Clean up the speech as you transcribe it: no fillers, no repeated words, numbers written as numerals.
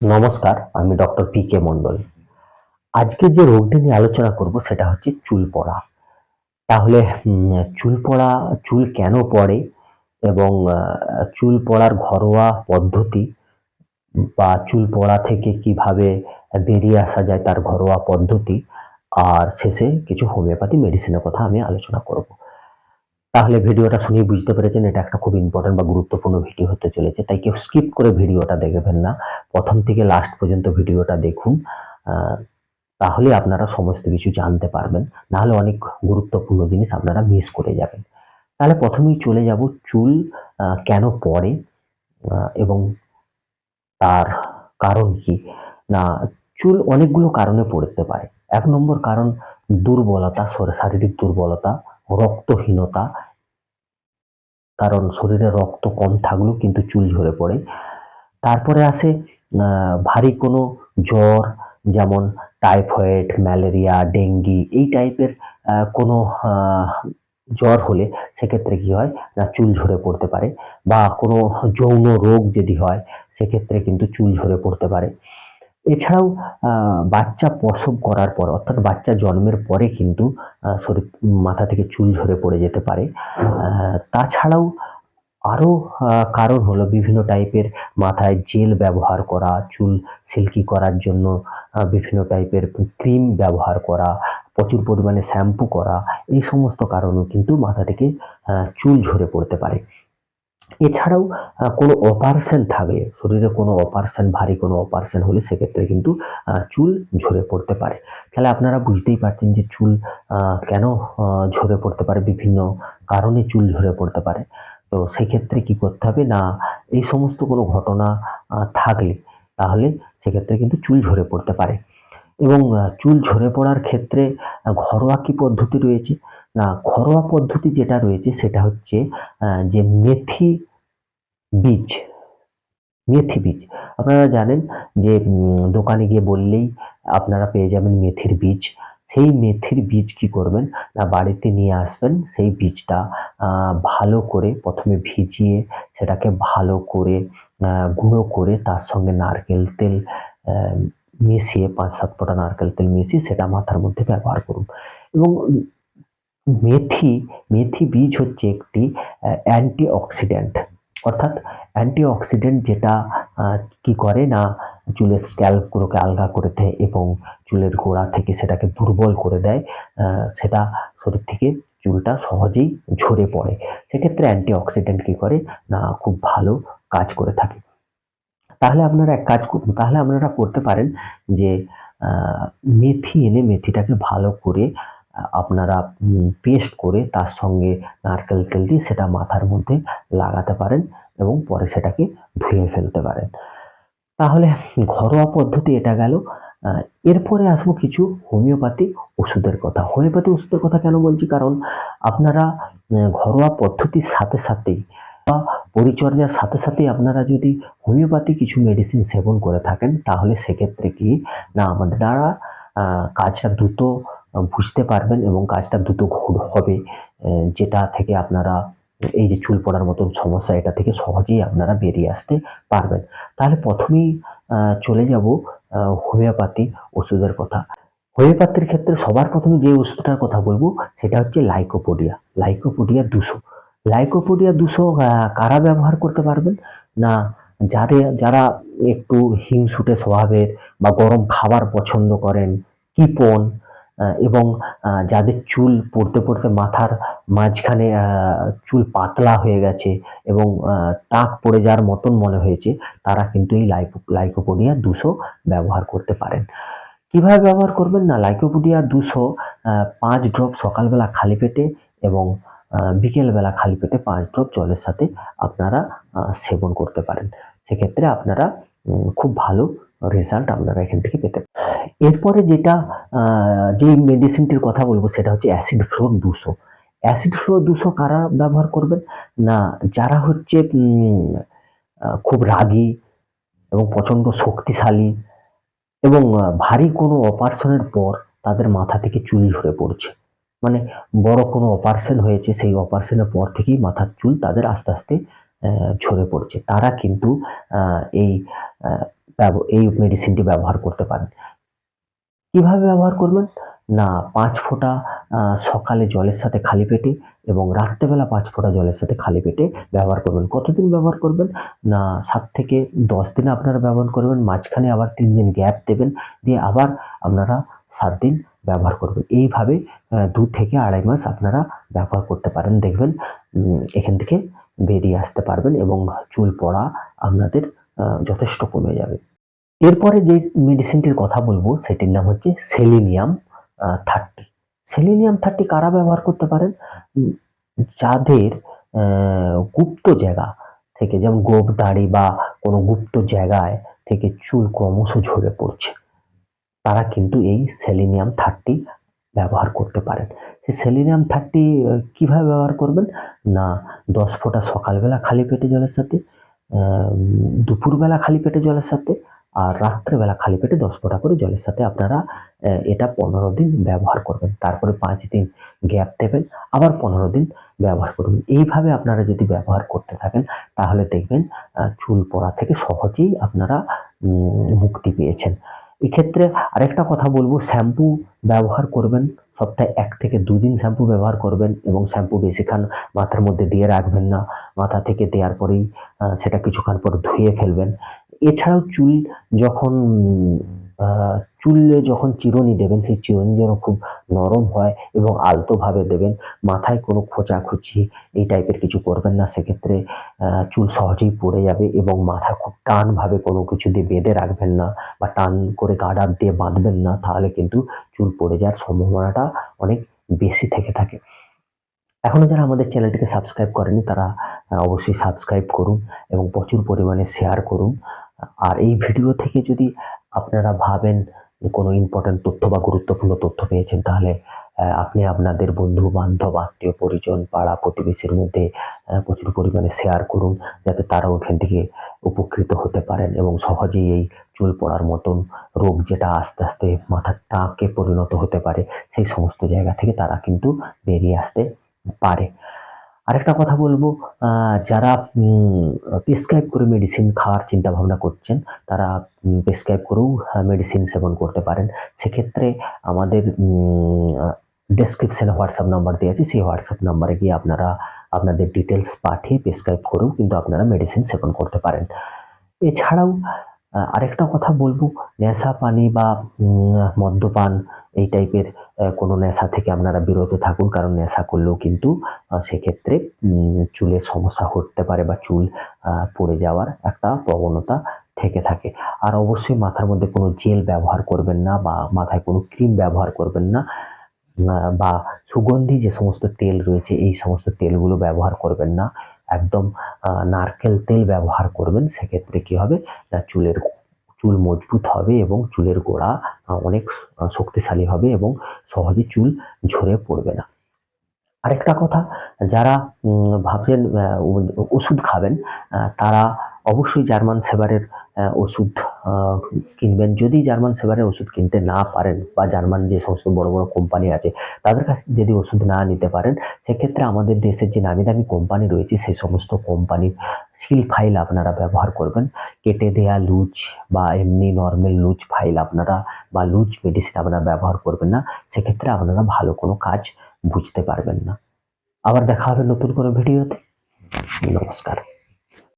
নমস্কার, আমি doctor PK. মণ্ডল। আজকে যে রোগটি নিয়ে আলোচনা করব সেটা হচ্ছে চুল পড়া। তাহলে চুল পড়া, চুল কেন পড়ে এবং চুল পড়ার ঘরোয়া পদ্ধতি বা চুল পড়া থেকে কিভাবে বেরিয়ে আসা যায় তার ঘরোয়া পদ্ধতি, আর শেষে কিছু হোমিওপ্যাথি মেডিসিনের কথা আমি আলোচনা করব। তাহলে ভিডিওটা শুনেই বুঝতে পেরেছেন এটা একটা খুব ইম্পোর্টেন্ট বা গুরুত্বপূর্ণ ভিডিও হতে চলেছে। তাই কেউ স্কিপ করে ভিডিওটা দেখবেন না। প্রথম থেকে লাস্ট পর্যন্ত ভিডিওটা দেখুন। আ তাহলে আপনারা সমস্ত কিছু জানতে পারবেন। নাহলে অনেক গুরুত্বপূর্ণ জিনিস আপনারা মিস করে যাবেন। তাহলে ১ম এই চলে যাব চুল কেন পড়ে এবং তার কারণ কি? না, চুল অনেকগুলো কারণে পড়তে পারে। ১ নম্বর কারণ দুর্বলতা, শারীরিক দুর্বলতা, রক্তহীনতা। কারণ শরীরে রক্ত কম থাকলেও কিন্তু চুল ঝরে পড়ে। তারপরে আসে আ ভারী কোনো জ্বর, যেমন টাইফয়েড, ম্যালেরিয়া, ডেঙ্গি এই টাইপের কোনো আ জ্বর হলে সেক্ষেত্রে কি হয়? না, চুল ঝরে পড়তে পারে, বা কোনো যৌন রোগ যদি হয় সেক্ষেত্রে কিন্তু চুল ঝরে পড়তে পারে। এছাড়াও আ বাচ্চা প্রসব করার পর, অর্থাৎ বাচ্চা জন্মের পরে কিন্তু মাথা থেকে চুল ঝরে পড়ে যেতে পারে। তাছাড়াও আরো কারণ হলো বিভিন্ন টাইপের মাথায় জেল ব্যবহার করা, চুল সিল্কি করার জন্য বিভিন্ন টাইপের ক্রিম ব্যবহার করা, প্রচুর পরিমাণে শ্যাম্পু করা, এই সমস্ত কারণেও কিন্তু মাথা থেকে চুল ঝরে পড়তে পারে। এছাড়াও কোনো অপারেশন থাকলে, শরীরে কোনো অপারেশন, ভারী কোনো অপারেশন হলে সেক্ষেত্রে কিন্তু চুল ঝরে পড়তে পারে। তাহলে আপনারা বুঝতেই পারছেন যে চুল আ কেন ঝরে পড়তে পারে, বিভিন্ন কারণে চুল ঝরে পড়তে পারে। তো সেক্ষেত্রে কি করতে হবে? না, এই সমস্ত কোনো ঘটনা থাকলে তাহলে সেক্ষেত্রে কিন্তু চুল ঝরে পড়তে পারে। এবং চুল ঝরে পড়ার ক্ষেত্রে ঘরোয়া কি পদ্ধতি রয়েছে? না, ঘরোয়া পদ্ধতি যেটা রয়েছে সেটা হচ্ছে যে বীজ, মেথি বীজ। আপনারা জানেন যে দোকানে গিয়ে বললেই আপনারা পেয়ে যাবেন মেথির বীজ। সেই মেথির বীজ কি করবেন? না, বাড়িতে নিয়ে আসবেন। সেই বীজটা আ ভালো করে ১ম এ ভিজিয়ে সেটাকে ভালো করে আ গুঁড়ো করে তার সঙ্গে নারকেল তেল অ্যা মিশিয়ে, ৫-৭ ফোঁটা নারকেল তেল মিশিয়ে সেটা মাথার মধ্যে ব্যবহার করুন। এবং মেথি, মেথি বীজ হচ্ছে একটি অ্যান্টিঅক্সিডেন্ট। অর্থাৎ অ্যান্টিঅক্সিডেন্ট যেটা আ কি করে না, চুলের স্ক্যাল্প গুলোকে আলগা করে দেয় এবং চুলের গোড়া থেকে সেটাকে দুর্বল করে দেয়। সেটা শরীর থেকে চুলটা সহজেই ঝরে পড়ে। সেক্ষেত্রে অ্যান্টিঅক্সিডেন্ট কি করে? না, খুব ভালো কাজ করে থাকে। তাহলে আপনারা এক কাজ করুন, তাহলে আপনারা করতে পারেন যে আ মেথি এনে মেথিটাকে ভালো করে আপনারা পেস্ট করে তার সঙ্গে নারকেল তেল দিয়ে সেটা মাথার মধ্যে লাগাতে পারেন এবং পরে সেটাকে ধুয়ে ফেলতে পারেন। তাহলে ঘরোয়া পদ্ধতি এটা গেল। আ এরপরে আসবো কিছু হোমিওপ্যাথি ওষুধের কথা। হোমিওপ্যাথি ওষুধের কথা কেন বলছি? কারণ আপনারা ঘরোয়া পদ্ধতির সাথে সাথেই বা পরিচর্যার সাথে সাথেই আপনারা যদি হোমিওপ্যাথি কিছু মেডিসিন সেবন করে থাকেন তাহলে সেক্ষেত্রে কি না, আপনারা আ কাজটা দ্রুত বুঝতে পারবেন এবং কাজটা দ্রুত হবে। যেটা থেকে আপনারা এই যে চুল পড়ার মতন সমস্যা, এটা থেকে সহজেই আপনারা বেরিয়ে আসতে পারবেন। তাহলে ১ম এই চলে যাব হোমিওপ্যাথি ওষুধের কথা। হোমিওপ্যাথির ক্ষেত্রে সবার ১ম এ যে ওষুধটার কথা বলব সেটা হচ্ছে লাইকোপোডিয়া। লাইকোপোডিয়া ২০০। লাইকোপোডিয়া ২০০ কারা ব্যবহার করতে পারবেন? না, যারা একটু হিংসুটে স্বভাবের বা গরম খাবার পছন্দ করেন, কৃপণ, এবং যাদের চুল পড়তে মাথার মাঝখানে চুল পাতলা হয়ে গেছে এবং টাক পড়ে যাওয়ার মতন মনে হয়েছে, তারা কিন্তু এই লাইকোপোডিয়া ২০০ ব্যবহার করতে পারেন। কিভাবে ব্যবহার করবেন? না, লাইকোপোডিয়া ২০০ ৫ ড্রপ সকালবেলা খালি পেটে এবং বিকেলবেলা খালি পেটে ৫ ড্রপ জলের সাথে আপনারা সেবন করতে পারেন। সেক্ষেত্রে আপনারা খুব ভালো রেজাল্ট আপনারা এখান থেকে পেতে পারেন। এরপরে যেটা আ যেই মেডিসিনটির কথা বলব সেটা হচ্ছে অ্যাসিড ফ্লোর ২০০। অ্যাসিড ফ্লোর ২০০ কারা ব্যবহার করবেন? না, যারা হচ্ছে খুব রাগী এবং প্রচন্ড শক্তিশালী এবং ভারী কোনো অপারেশনের পর তাদের মাথা থেকে চুল ঝরে পড়ছে। মানে বড় কোনো অপারেশন হয়েছে, সেই অপারেশনের পর থেকেই মাথার চুল তাদের আস্তে আস্তে ঝরে পড়ছে। তারা কিন্তু আ এই আ এই মেডিসিনটি ব্যবহার করতে পারেন। কিভাবে ব্যবহার করবেন? না ৫ ফোঁটা সকালে জলের সাথে খালি পেটে এবং রাত্রেবেলা ৫ ফোঁটা জলের সাথে খালি পেটে ব্যবহার করবেন। কতদিন ব্যবহার করবেন? না ৭ থেকে ১০ দিন আপনারা ব্যবহার করবেন। মাঝখানে আবার ৩ দিন গ্যাপ দেবেন। দিয়ে আবার আপনারা ৭ দিন ব্যবহার করবেন। এইভাবে ২ থেকে ২.৫ মাস আপনারা ব্যবহার করতে পারেন। দেখবেন এখান থেকে বেরিয়ে আসতে পারবেন এবং চুল পড়া আপনাদের যথেষ্ট কমে যাবে। এরপরে যে মেডিসিনটির কথা বলবো সেটির নাম হচ্ছে সেলিনিয়াম 30। সেলিনিয়াম 30 কারা ব্যবহার করতে পারেন? উম যাদের গুপ্ত জায়গা থেকে যেমন গোঁফ, দাড়ি বা কোনো গুপ্ত জায়গায় থেকে চুল ক্রমশ ঝরে পড়ছে, তারা কিন্তু এই সেলিনিয়াম 30 ব্যবহার করতে পারেন। সেই সেলিনিয়াম 30 কিভাবে ব্যবহার করবেন? না ১০ ফোঁটা সকালবেলা খালি পেটে জলের সাথে, দুপুরবেলা খালি পেটে জলের সাথে আর রাত্রেবেলা খালি পেটে ১০ ফোঁটা করে জলের সাথে আপনারা এটা ১৫ দিন ব্যবহার করবেন। তারপরে ৫ দিন গ্যাপ দেবেন, আবার ১৫ দিন ব্যবহার করবেন। এইভাবে আপনারা যদি ব্যবহার করতে থাকেন তাহলে দেখবেন চুল পড়া থেকে সহজেই আপনারা মুক্তি পেয়েছেন। এক্ষেত্রে আরেকটা কথা বলবো, শ্যাম্পু ব্যবহার করবেন। সপ্তাহে ১ থেকে ২ দিন শ্যাম্পু ব্যবহার করবেন এবং শ্যাম্পু বেশিক্ষণ মাথার মধ্যে দিয়ে রাখবেন না। মাথা থেকে দেওয়ার পরেই সেটা কিছুক্ষণ পর ধুয়ে ফেলবেন। এছাড়াও আ চুলে যখন চিরুনি দেবেন, সেই চিরুনি যেন খুব নরম হয় এবং আলতোভাবে দেবেন। মাথায় কোনো খোঁচাখুচি এই টাইপের কিছু করবেন না। সেক্ষেত্রে চুল সহজেই পড়ে যাবে এবং মাথা খুব টানভাবে কোনো কিছু দিয়ে বেঁধে রাখবেন না বা টান করে গার্ডার দিয়ে বাঁধবেন না। তাহলে কিন্তু চুল পড়ে যাওয়ার সম্ভাবনাটা অনেক বেশি থেকে থাকে। এখনো যারা আমাদের চ্যানেলটিকে সাবস্ক্রাইব করেনি তারা অবশ্যই সাবস্ক্রাইব করুন এবং প্রচুর পরিমাণে শেয়ার করুন। আর এই ভিডিও থেকে যদি আপনারা ভাবেন কোনো ইম্পোর্টেন্ট তথ্য বা গুরুত্বপূর্ণ তথ্য পেয়েছেন তাহলে আপনি আপনাদের বন্ধু-বান্ধব, আত্মীয়-পরিজন, পাড়া-প্রতিবেশীর মধ্যে প্রচুর পরিমাণে শেয়ার করুন যাতে তারাও এখান থেকে উপকৃত হতে পারেন এবং সহজেই এই চুল পড়ার মতন রোগ যেটা আস্তে, আস্তে মাথার টাঁকে পরিণত হতে পারে সেই সমস্ত জায়গা থেকে তারা কিন্তু বেরিয়ে আসতে পারে। আরেকটা কথা বলবো, যারা প্রেসক্রাইব করে মেডিসিন খাওয়ার চিন্তাভাবনা করছেন, তারা প্রেসক্রাইব করেও মেডিসিন সেবন করতে পারেন। সেক্ষেত্রে আমাদের ডেসক্রিপশনে হোয়াটসঅ্যাপ নাম্বার দেওয়া আছে। সেই হোয়াটসঅ্যাপ নাম্বারে গিয়ে আপনারা আপনাদের ডিটেইলস পাঠিয়ে প্রেসক্রাইব করেও কিন্তু আপনারা মেডিসিন সেবন করতে পারেন। এছাড়াও আরেকটা কথা বলবো, নেশা পানি বা মদ্যপান এই টাইপের কোনো নেশা থেকে আপনারা বিরত থাকুন। কারণ নেশা করলেও কিন্তু সেক্ষেত্রে চুলের সমস্যা হতে পারে বা চুল পড়ে যাওয়ার একটা প্রবণতা থেকে থাকে। আর অবশ্যই মাথার মধ্যে কোনো জেল ব্যবহার করবেন না বা মাথায় কোনো ক্রিম ব্যবহার করবেন না। বা সুগন্ধি যে সমস্ত তেল রয়েছে এই সমস্ত তেলগুলো ব্যবহার করবেন না। একদম নারকেল তেল ব্যবহার করবেন। সেক্ষেত্রে কি হবে? না চুল মজবুত হবে এবং চুলের গোড়া অনেক শক্তিশালী হবে এবং সহজে চুল ঝরে পড়বে না। আরেকটা কথা, যারা ভাবছেন ওষুধ খাবেন, তারা অবশ্যই জার্মান শেফার্ডের ওষুধ আ কিনবেন। যদি জার্মান শেফার্ডের ওষুধ কিনতে না পারেন বা জার্মান যে সমস্ত বড়, বড় কোম্পানি আছে তাদের কাছে যদি ওষুধ না নিতে পারেন, সেক্ষেত্রে আমাদের দেশের যে নামি দামি কোম্পানি রয়েছে সেই সমস্ত কোম্পানির সিল ফাইল আপনারা ব্যবহার করবেন। কেটে দেয়া লুজ বা এমনি নরমাল লুজ ফাইল আপনারা বা লুজ মেডিসিন আপনারা ব্যবহার করবেন না। সেক্ষেত্রে আপনারা ভালো কোনো কাজ বুঝতে পারবেন না। আবার দেখা হবে নতুন কোনো ভিডিওতে। নমস্কার।